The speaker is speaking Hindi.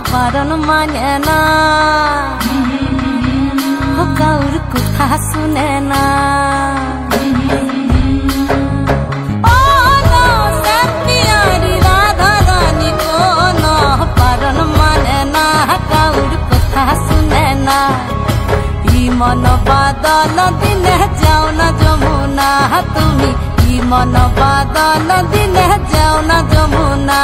बारन माने ना हो काउर कुथा सुने ना ओ ना से प्यारी राधा रानी को ना बारन माने ना काउर कुथा सुने ना ई मन बादल दिने जाओ ना जमुना तुमी ई मन बादल दिने जाओ ना जमुना